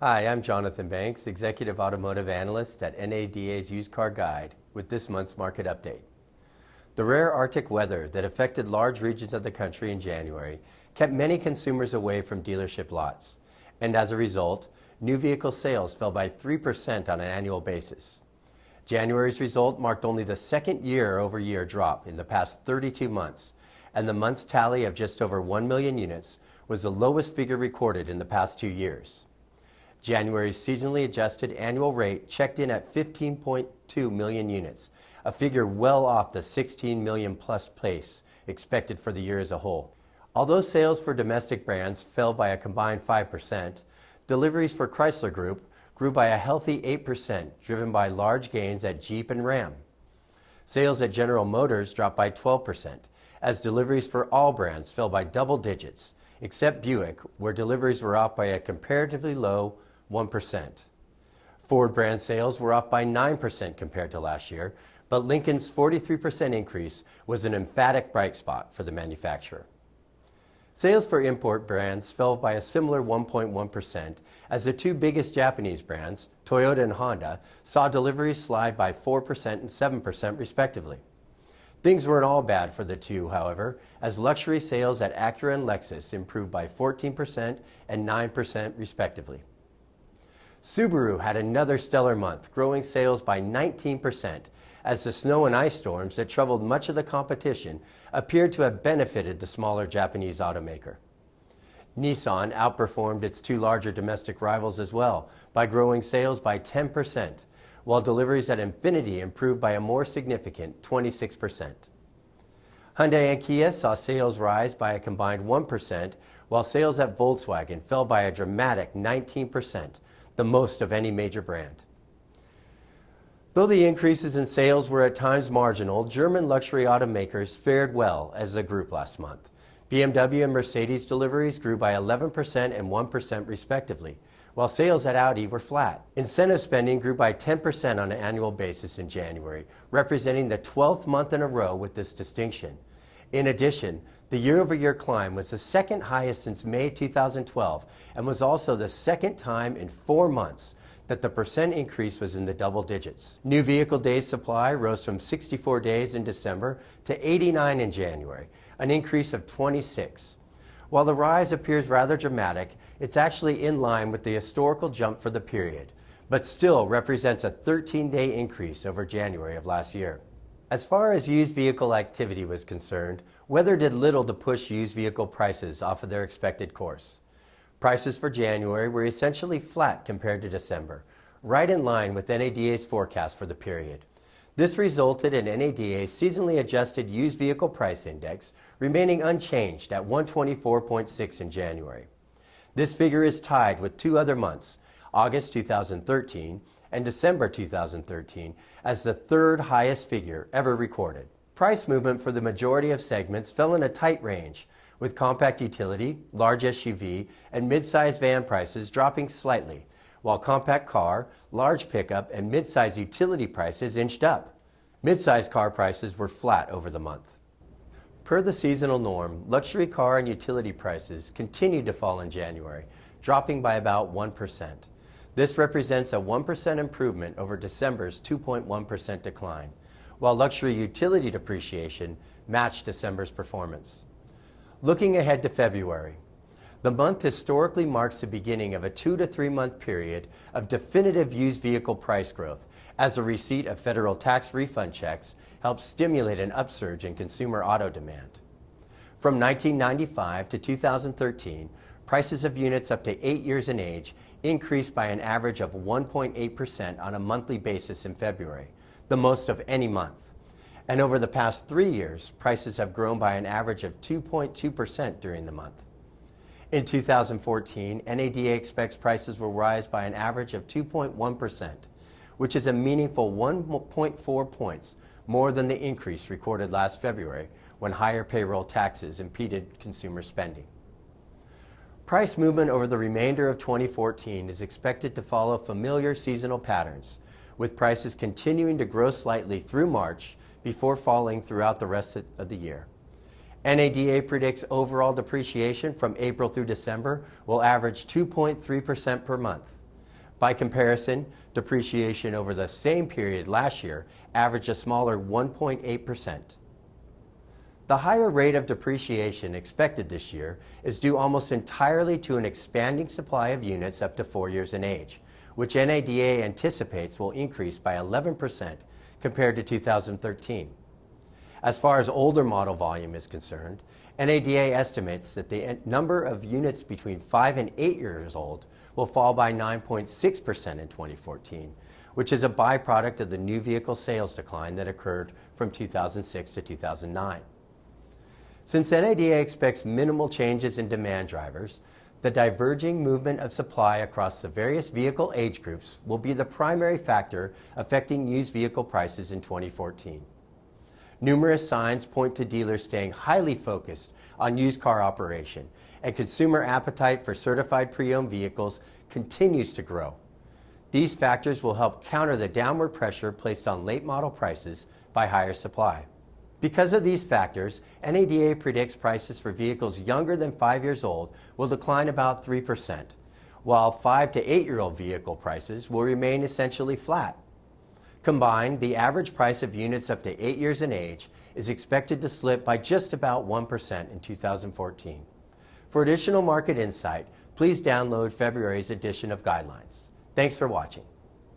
Hi, I'm Jonathan Banks, Executive Automotive Analyst at NADA's Used Car Guide with this month's market update. The rare Arctic weather that affected large regions of the country in January kept many consumers away from dealership lots, and as a result, new vehicle sales fell by 3% on an annual basis. January's result marked only the second year-over-year drop in the past 32 months, and the month's tally of just over 1 million units was the lowest figure recorded in the past 2 years. January's seasonally adjusted annual rate checked in at 15.2 million units, a figure well off the 16 million plus pace expected for the year as a whole. Although sales for domestic brands fell by a combined 5%, deliveries for Chrysler Group grew by a healthy 8%, driven by large gains at Jeep and Ram. Sales at General Motors dropped by 12%, as deliveries for all brands fell by double digits, except Buick, where deliveries were off by a comparatively low 1%. Ford brand sales were off by 9% compared to last year, but Lincoln's 43% increase was an emphatic bright spot for the manufacturer. Sales for import brands fell by a similar 1.1% as the two biggest Japanese brands, Toyota and Honda, saw deliveries slide by 4% and 7% respectively. Things weren't all bad for the two, however, as luxury sales at Acura and Lexus improved by 14% and 9% respectively. Subaru had another stellar month, growing sales by 19%, as the snow and ice storms that troubled much of the competition appeared to have benefited the smaller Japanese automaker. Nissan outperformed its two larger domestic rivals as well by growing sales by 10%, while deliveries at Infiniti improved by a more significant 26%. Hyundai and Kia saw sales rise by a combined 1%, while sales at Volkswagen fell by a dramatic 19%, the most of any major brand. Though the increases in sales were at times marginal, German luxury automakers fared well as a group last month. BMW and Mercedes deliveries grew by 11% and 1% respectively, while sales at Audi were flat. Incentive spending grew by 10% on an annual basis in January, representing the 12th month in a row with this distinction. In addition, the year-over-year climb was the second highest since May 2012 and was also the second time in 4 months that the percent increase was in the double digits. New vehicle days supply rose from 64 days in December to 89 in January, an increase of 26. While the rise appears rather dramatic, it's actually in line with the historical jump for the period, but still represents a 13-day increase over January of last year. As far as used vehicle activity was concerned, weather did little to push used vehicle prices off of their expected course. Prices for January were essentially flat compared to December, right in line with NADA's forecast for the period. This resulted in NADA's seasonally adjusted used vehicle price index remaining unchanged at 124.6 in January. This figure is tied with two other months, August 2013 and December 2013, as the third highest figure ever recorded. Price movement for the majority of segments fell in a tight range, with compact utility, large SUV, and mid-size van prices dropping slightly, while compact car, large pickup, and mid-size utility prices inched up. Mid-size car prices were flat over the month. Per the seasonal norm, luxury car and utility prices continued to fall in January, dropping by about 1%. This represents a 1% improvement over December's 2.1% decline, while luxury utility depreciation matched December's performance. Looking ahead to February, the month historically marks the beginning of a 2 to 3 month period of definitive used vehicle price growth, as the receipt of federal tax refund checks helps stimulate an upsurge in consumer auto demand. From 1995 to 2013, prices of units up to 8 years in age increased by an average of 1.8% on a monthly basis in February, the most of any month. And over the past 3 years, prices have grown by an average of 2.2% during the month. In 2014, NADA expects prices will rise by an average of 2.1%, which is a meaningful 1.4 points more than the increase recorded last February when higher payroll taxes impeded consumer spending. Price movement over the remainder of 2014 is expected to follow familiar seasonal patterns, with prices continuing to grow slightly through March before falling throughout the rest of the year. NADA predicts overall depreciation from April through December will average 2.3% per month. By comparison, depreciation over the same period last year averaged a smaller 1.8%. The higher rate of depreciation expected this year is due almost entirely to an expanding supply of units up to 4 years in age, which NADA anticipates will increase by 11% compared to 2013. As far as older model volume is concerned, NADA estimates that the number of units between 5 and 8 years old will fall by 9.6% in 2014, which is a byproduct of the new vehicle sales decline that occurred from 2006 to 2009. Since NADA expects minimal changes in demand drivers, the diverging movement of supply across the various vehicle age groups will be the primary factor affecting used vehicle prices in 2014. Numerous signs point to dealers staying highly focused on used car operation, and consumer appetite for certified pre-owned vehicles continues to grow. These factors will help counter the downward pressure placed on late model prices by higher supply. Because of these factors, NADA predicts prices for vehicles younger than 5 years old will decline about 3%, while 5 to 8-year-old vehicle prices will remain essentially flat. Combined, the average price of units up to 8 years in age is expected to slip by just about 1% in 2014. For additional market insight, please download February's edition of Guidelines. Thanks for watching.